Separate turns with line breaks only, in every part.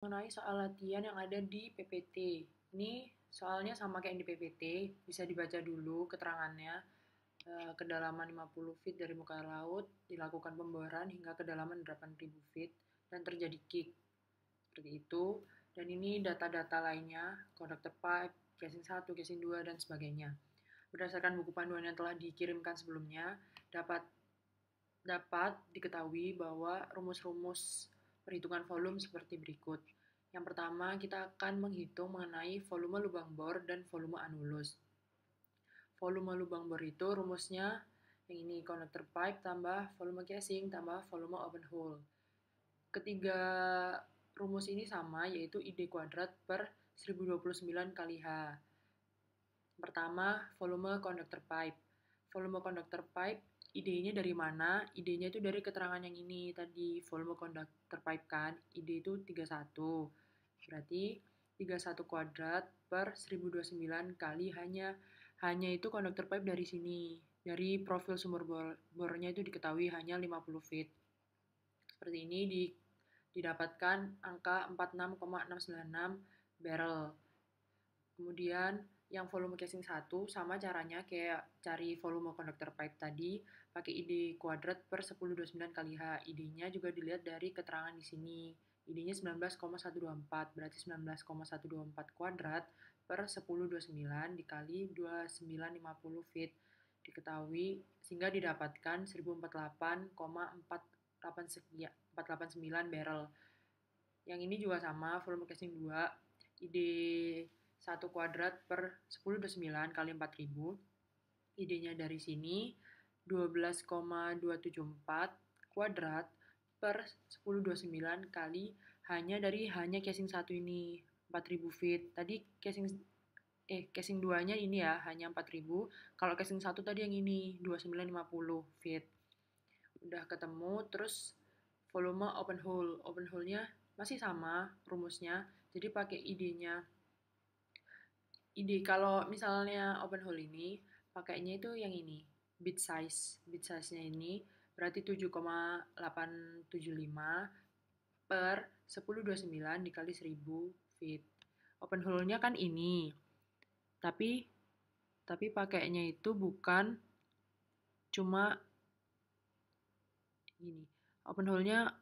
Mengenai soal latihan yang ada di PPT. Ini soalnya sama kayak di PPT, bisa dibaca dulu keterangannya. Kedalaman 50 feet dari muka laut, dilakukan pemboran hingga kedalaman 8.000 feet, dan terjadi kick. Seperti itu. Dan ini data-data lainnya, conductor pipe, casing 1, casing 2, dan sebagainya. Berdasarkan buku panduan yang telah dikirimkan sebelumnya, dapat dapat diketahui bahwa rumus-rumus perhitungan volume seperti berikut. Yang pertama, kita akan menghitung mengenai volume lubang bor dan volume anulus. Volume lubang bor itu rumusnya yang ini, connector pipe tambah volume casing tambah volume open hole. Ketiga rumus ini sama, yaitu ID kuadrat per 1029 kali H. Pertama, volume conductor pipe. Volume conductor pipe, ID-nya dari mana? ID-nya itu dari keterangan yang ini tadi, volume conductor pipe kan, ID itu 31. Berarti 31 kuadrat per 1029 kali hanya itu conductor pipe dari sini. Dari profil sumber bornya itu diketahui hanya 50 feet. Seperti ini didapatkan angka 46,696 barrel. Kemudian yang volume casing 1 sama caranya kayak cari volume conductor pipe tadi, pakai ID kuadrat per 1029 kali H. ID-nya juga dilihat dari keterangan di sini. ID-nya 19,124, berarti 19,124 kuadrat per 1029 dikali 2950 feet. Diketahui sehingga didapatkan 1048,489 barrel. Yang ini juga sama, volume casing 2, ID 1 kuadrat per 1029 kali 4000. ID-nya dari sini 12,274 kuadrat per 1029 kali hanya casing 1 ini 4000 feet. Tadi casing 2-nya ini ya hanya 4000. Kalau casing 1 tadi yang ini 2950 feet. Udah ketemu, terus volume open hole. Open hole-nya masih sama rumusnya. Jadi pakai ID-nya. Kalau misalnya open hole ini pakainya itu yang ini, bit size. Bit size-nya ini berarti 7,875 per 1029 dikali 1000 feet. Open hole-nya kan ini. Tapi pakainya itu bukan cuma gini. Open hole-nya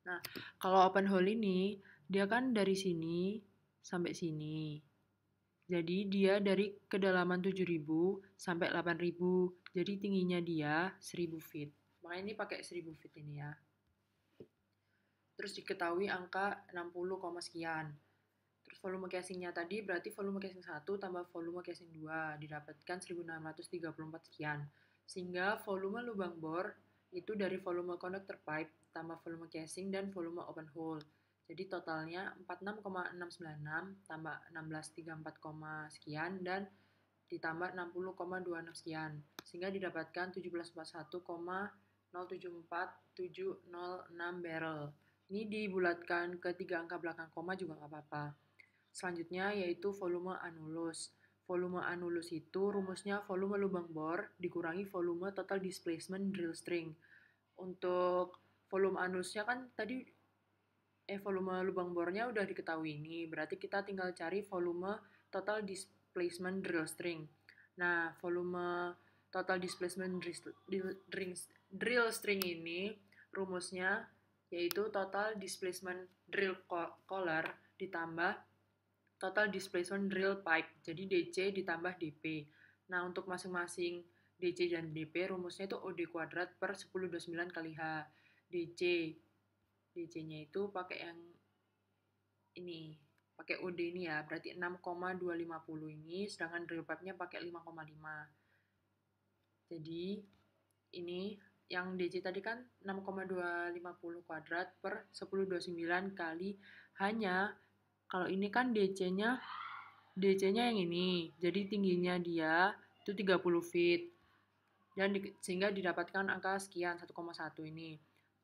Nah, kalau open hole ini dia kan dari sini sampai sini. Jadi dia dari kedalaman 7.000 sampai 8.000. Jadi tingginya dia 1.000 feet. Makanya ini pakai 1.000 feet ini ya. Terus diketahui angka 60, sekian. Terus volume casingnya tadi berarti volume casing 1 tambah volume casing 2 didapatkan 1634 sekian. Sehingga volume lubang bor itu dari volume conductor pipe tambah volume casing dan volume open hole. Jadi totalnya 46,696 tambah 1634, sekian dan ditambah 60,26 sekian. Sehingga didapatkan 1741,074706 barrel. Ini dibulatkan ke 3 angka belakang koma juga nggak apa-apa. Selanjutnya yaitu volume anulus. Volume anulus itu rumusnya volume lubang bor dikurangi volume total displacement drill string. Untuk volume anulusnya kan tadi volume lubang bornya udah diketahui ini. Berarti kita tinggal cari volume total displacement drill string. Nah, volume total displacement drill string ini rumusnya yaitu total displacement drill collar ditambah total displacement drill pipe. Jadi DC ditambah DP. Nah, untuk masing-masing DC dan DP rumusnya itu OD kuadrat per 1029 kali H. DC-nya itu pakai yang ini, pakai OD ini ya, berarti 6,250 ini, sedangkan drill pipe-nya pakai 5,5. Jadi, ini yang DC tadi kan 6,250 kuadrat per 1029 kali hanya, kalau ini kan DC-nya yang ini, jadi tingginya dia itu 30 feet. Dan sehingga didapatkan angka sekian, 1,1 ini.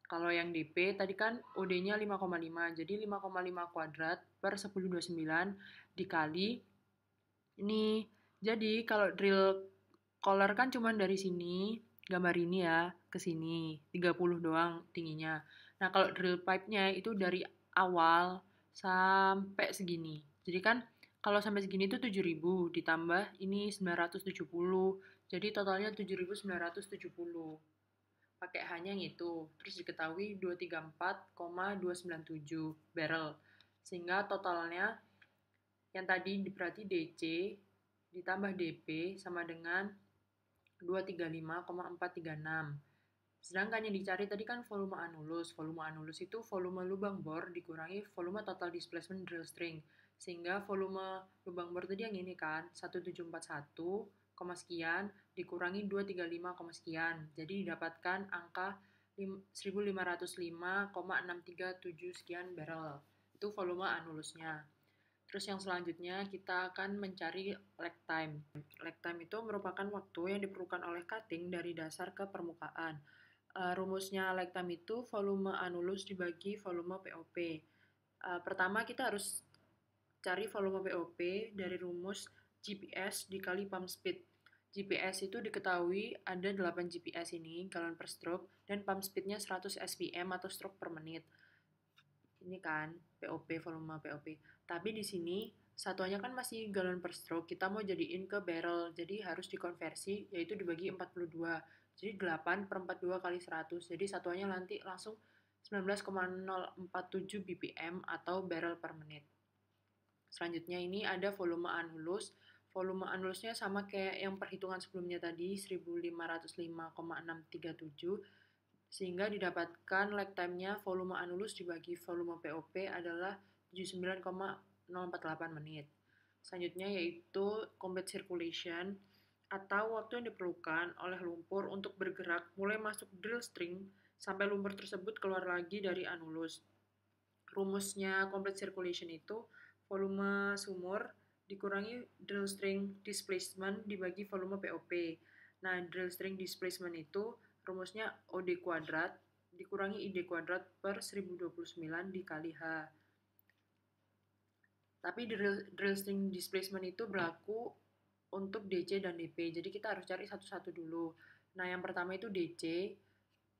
Kalau yang DP tadi kan OD-nya 5,5, jadi 5,5 kuadrat per 1029 dikali ini. Jadi kalau drill collar kan cuma dari sini, gambar ini ya, ke sini, 30 doang tingginya. Nah, kalau drill pipe-nya itu dari awal sampai segini. Jadi kan kalau sampai segini itu 7.000 ditambah ini 970. Jadi totalnya 7.970. Pakai hanya itu. Terus diketahui 234,297 barrel. Sehingga totalnya yang tadi berarti DC ditambah DP sama dengan 235,436. Sedangkan yang dicari tadi kan volume anulus. Volume anulus itu volume lubang bor dikurangi volume total displacement drill string. Sehingga volume lubang bor tadi yang ini kan, 1741, sekian dikurangi 235, sekian. Jadi didapatkan angka 1505,637 sekian barrel. Itu volume anulusnya. Terus yang selanjutnya kita akan mencari lag time. Lag time itu merupakan waktu yang diperlukan oleh cutting dari dasar ke permukaan. Rumusnya lag time itu volume anulus dibagi volume POP. Pertama kita harus cari volume POP dari rumus GPS dikali pump speed. GPS itu diketahui ada 8 GPS ini, gallon per stroke, dan pump speednya 100 SPM atau stroke per menit. Ini kan POP, volume POP. Tapi di sini satuannya kan masih gallon per stroke, kita mau jadiin ke barrel, jadi harus dikonversi, yaitu dibagi 42. Jadi 8 per 42 kali 100, jadi satuannya nanti langsung 19,047 BPM atau barrel per menit. Selanjutnya ini ada volume anulus. Volume anulusnya sama kayak yang perhitungan sebelumnya tadi, 1505,637, sehingga didapatkan lag time-nya volume anulus dibagi volume POP adalah 79,048 menit. Selanjutnya yaitu complete circulation atau waktu yang diperlukan oleh lumpur untuk bergerak mulai masuk drill string sampai lumpur tersebut keluar lagi dari anulus. Rumusnya complete circulation itu volume sumur dikurangi drill string displacement dibagi volume POP. Nah, drill string displacement itu rumusnya OD kuadrat dikurangi ID kuadrat per 1029 dikali H. Tapi drill string displacement itu berlaku untuk DC dan DP. Jadi kita harus cari satu-satu dulu. Nah, yang pertama itu DC.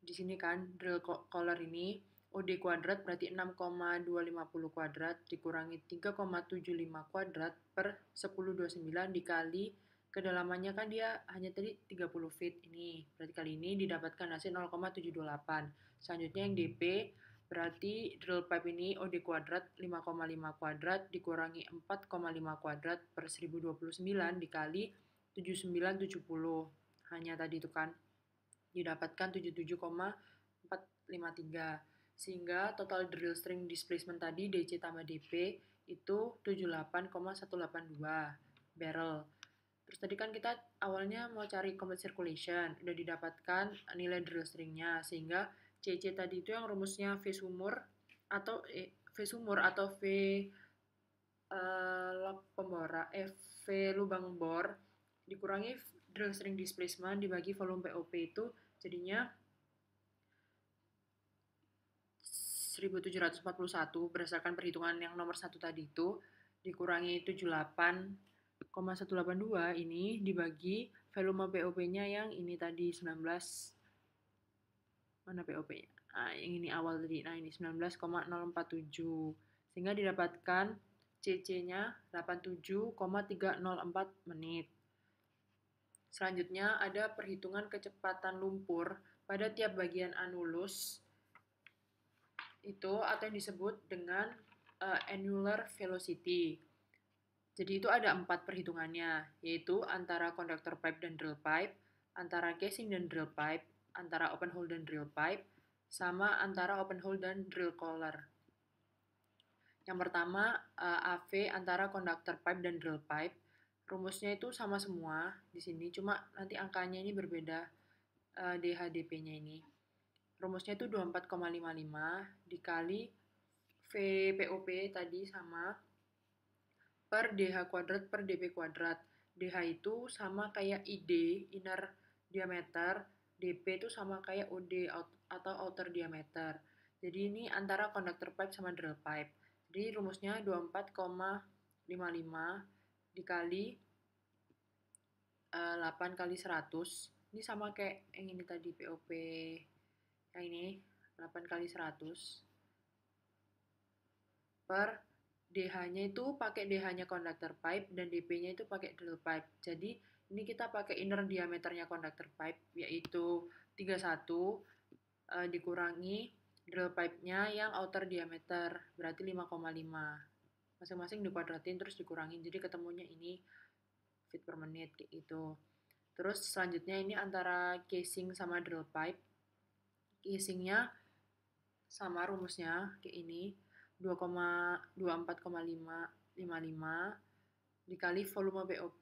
Di sini kan drill collar ini OD kuadrat berarti 6,250 kuadrat dikurangi 3,75 kuadrat per 1029 dikali kedalamannya kan dia hanya tadi 30 feet ini. Berarti kali ini didapatkan hasil 0,728. Selanjutnya yang DP berarti drill pipe ini OD kuadrat 5,5 kuadrat dikurangi 4,5 kuadrat per 1029 dikali 7970. Hanya tadi itu kan didapatkan 77,453. Sehingga total drill string displacement tadi DC tambah DP itu 78,182 barrel. Terus tadi kan kita awalnya mau cari complete circulation, udah didapatkan nilai drill stringnya, sehingga CC tadi itu yang rumusnya V sumur atau V V lubang bor dikurangi drill string displacement dibagi volume POP itu jadinya 1741 berdasarkan perhitungan yang nomor 1 tadi itu dikurangi 78,182 ini dibagi volume POP-nya yang ini tadi 19, mana POP-nya? Nah, yang ini awal tadi. Nah, ini 19,047 sehingga didapatkan CC-nya 87,304 menit. Selanjutnya ada perhitungan kecepatan lumpur pada tiap bagian anulus itu atau yang disebut dengan annular velocity. Jadi itu ada 4 perhitungannya, yaitu antara conductor pipe dan drill pipe, antara casing dan drill pipe, antara open hole dan drill pipe, sama antara open hole dan drill collar. Yang pertama AV antara conductor pipe dan drill pipe. Rumusnya itu sama semua di sini, cuma nanti angkanya ini berbeda DHDP-nya ini. Rumusnya itu 24,55 dikali VPOP tadi sama per DH kuadrat per DP kuadrat. DH itu sama kayak ID, inner diameter, DP itu sama kayak OD atau outer diameter. Jadi ini antara conductor pipe sama drill pipe. Jadi rumusnya 24,55 dikali 8 kali 100. Ini sama kayak yang ini tadi POP yang ini 8 kali 100 per DH-nya itu pakai DH-nya conductor pipe dan DP-nya itu pakai drill pipe. Jadi ini kita pakai inner diameternya conductor pipe yaitu 31 dikurangi drill pipe-nya yang outer diameter berarti 5,5. Masing-masing dikuadratin terus dikurangin jadi ketemunya ini feet per menit kayak gitu. Terus selanjutnya ini antara casing sama drill pipe. Casingnya sama rumusnya kayak ini 2,24,555 dikali volume BOP.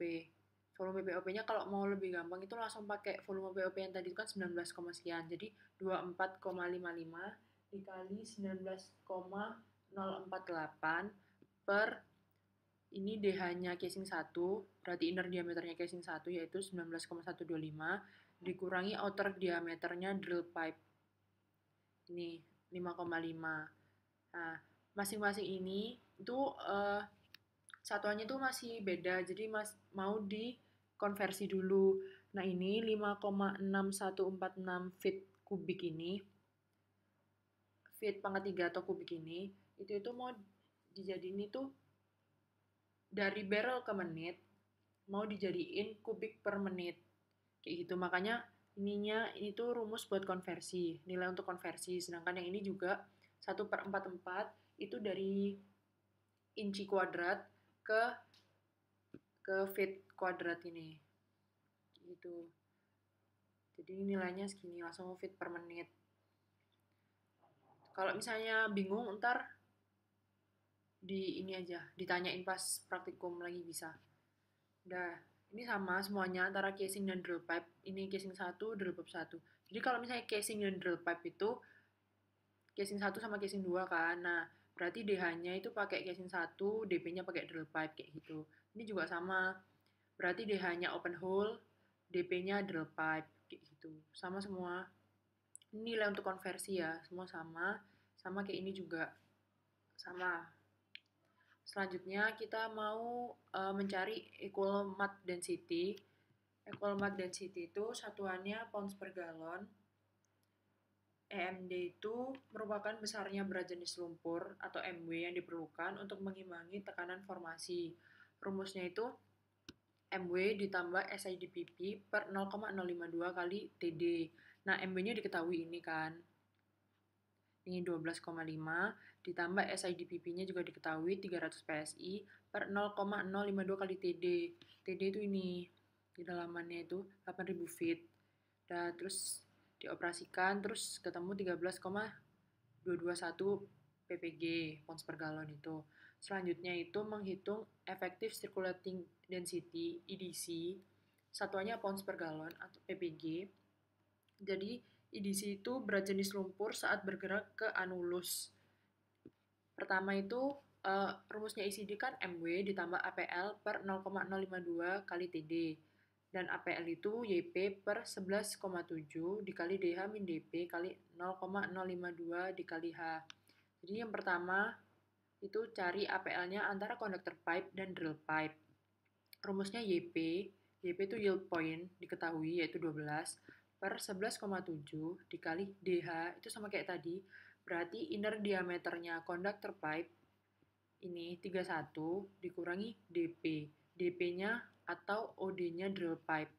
Volume BOP-nya kalau mau lebih gampang itu langsung pakai volume BOP yang tadi itu kan 19, sekian. Jadi 24,55 dikali 19,048 per ini DH-nya casing 1, berarti inner diameternya casing 1 yaitu 19,125 dikurangi outer diameternya drill pipe. Ini 5,5. Nah, masing-masing ini itu satuannya itu masih beda, jadi mau dikonversi dulu. Nah, ini 5,6146 feet kubik ini, feet pangkat 3 atau kubik ini, itu mau dijadiin itu dari barrel ke menit, mau dijadiin kubik per menit. Kayak gitu, makanya ini tuh rumus buat konversi, nilai untuk konversi. Sedangkan yang ini juga 1/44 itu dari inci kuadrat ke feet kuadrat ini. Gitu. Jadi nilainya segini, langsung feet per menit. Kalau misalnya bingung, ntar ini aja, ditanyain pas praktikum lagi bisa. Udah, ini sama semuanya antara casing dan drill pipe. Ini casing 1, drill pipe 1. Jadi kalau misalnya casing dan drill pipe itu casing 1 sama casing 2 kan. Nah, berarti DH-nya itu pakai casing 1, DP-nya pakai drill pipe kayak gitu. Ini juga sama. Berarti DH-nya open hole, DP-nya drill pipe kayak gitu. Sama semua. Ini nilai untuk konversi ya, semua sama. Sama kayak ini juga sama. Selanjutnya kita mau mencari equal mud density. Equal mud density itu satuannya pounds per gallon. EMD itu merupakan besarnya berat jenis lumpur atau MW yang diperlukan untuk mengimbangi tekanan formasi. Rumusnya itu MW ditambah SIDPP per 0,052 kali TD. Nah, MW-nya diketahui ini kan. Ini 12,5 ditambah SIDPP-nya juga diketahui 300 PSI per 0,052 kali TD. TD itu ini, di dalamannya itu 8.000 feet. Dan terus dioperasikan, terus ketemu 13,221 ppg, pounds per gallon itu. Selanjutnya itu menghitung effective circulating density, EDC, satuannya pounds per gallon atau ppg. Jadi EDC itu berat jenis lumpur saat bergerak ke anulus. Pertama itu rumusnya ECD kan MW ditambah APL per 0,052 kali TD. Dan APL itu YP per 11,7 dikali DH min DP kali 0,052 dikali H. Jadi yang pertama itu cari APL-nya antara conductor pipe dan drill pipe. Rumusnya YP itu yield point diketahui yaitu 12 per 11,7 dikali DH itu sama kayak tadi. Berarti inner diameternya conductor pipe ini 31 dikurangi DP. DP-nya atau OD-nya drill pipe.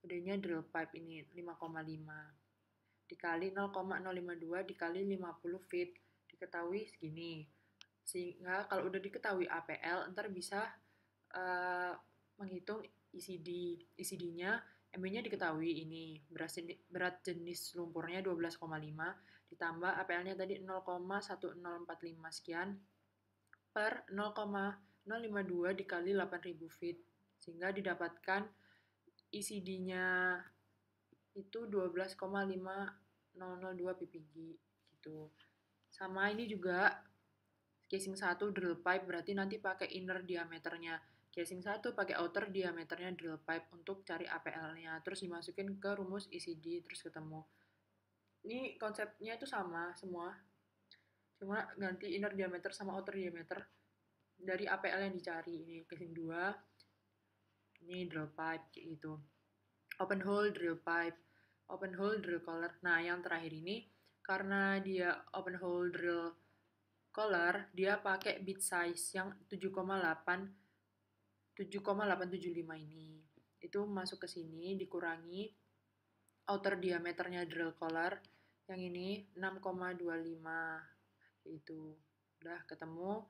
OD-nya drill pipe ini 5,5 dikali 0,052 dikali 50 feet. Diketahui segini. Sehingga kalau udah diketahui APL, ntar bisa menghitung ECD. ECD-nya MB-nya diketahui ini. Berat jenis lumpurnya 12,5 ditambah APL-nya tadi 0,1045 sekian per 0,052 dikali 8.000 feet. Sehingga didapatkan ECD-nya itu 12,5002 ppg gitu. Sama ini juga casing 1 drill pipe berarti nanti pakai inner diameternya. Casing 1 pakai outer diameternya drill pipe untuk cari APL-nya. Terus dimasukin ke rumus ECD terus ketemu. Ini konsepnya itu sama semua. Cuma ganti inner diameter sama outer diameter dari APL yang dicari. Ini casing 2. Ini drill pipe kayak gitu. Open hole drill pipe, open hole drill collar. Nah, yang terakhir ini karena dia open hole drill collar, dia pakai bit size yang 7,875 ini. Itu masuk ke sini dikurangi outer diameternya drill collar yang ini 6,25 itu. Udah ketemu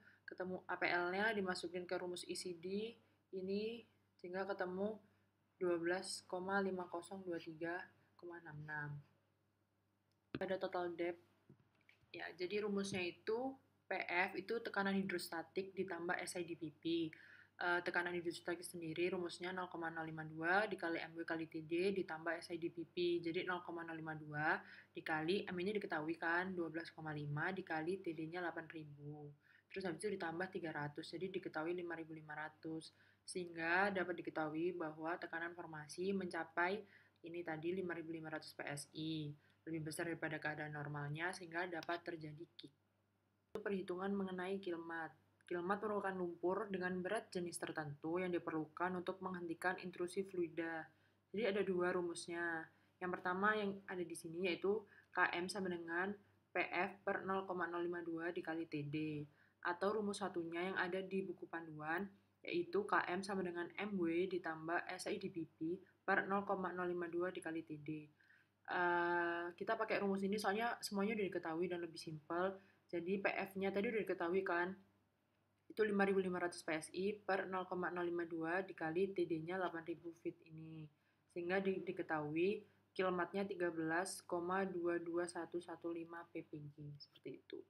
APL-nya dimasukin ke rumus ECD ini sehingga ketemu 12,5023,66. Ada total depth. Ya, jadi rumusnya itu PF itu tekanan hidrostatik ditambah SIDPP. Tekanan hidrostatik sendiri rumusnya 0,052 dikali MW kali TD ditambah SIDPP. Jadi 0,052 dikali M-nya diketahui kan 12,5 dikali TD-nya 8.000. Terus habis itu ditambah 300, jadi diketahui 5.500. Sehingga dapat diketahui bahwa tekanan formasi mencapai ini tadi 5.500 PSI, lebih besar daripada keadaan normalnya sehingga dapat terjadi kick. Itu perhitungan mengenai kilmat. Kilmat merupakan lumpur dengan berat jenis tertentu yang diperlukan untuk menghentikan intrusi fluida. Jadi ada dua rumusnya. Yang pertama yang ada di sini yaitu Km sama dengan PF per 0,052 dikali TD. Atau rumus satunya yang ada di buku panduan yaitu Km sama dengan MW ditambah SI/dPP per 0,052 dikali TD. Kita pakai rumus ini soalnya semuanya udah diketahui dan lebih simpel. Jadi PF-nya tadi udah diketahui kan, itu 5.500 PSI per 0,052 dikali TD-nya 8.000 feet ini. Sehingga diketahui kilmatnya 13,22115 ppg, seperti itu.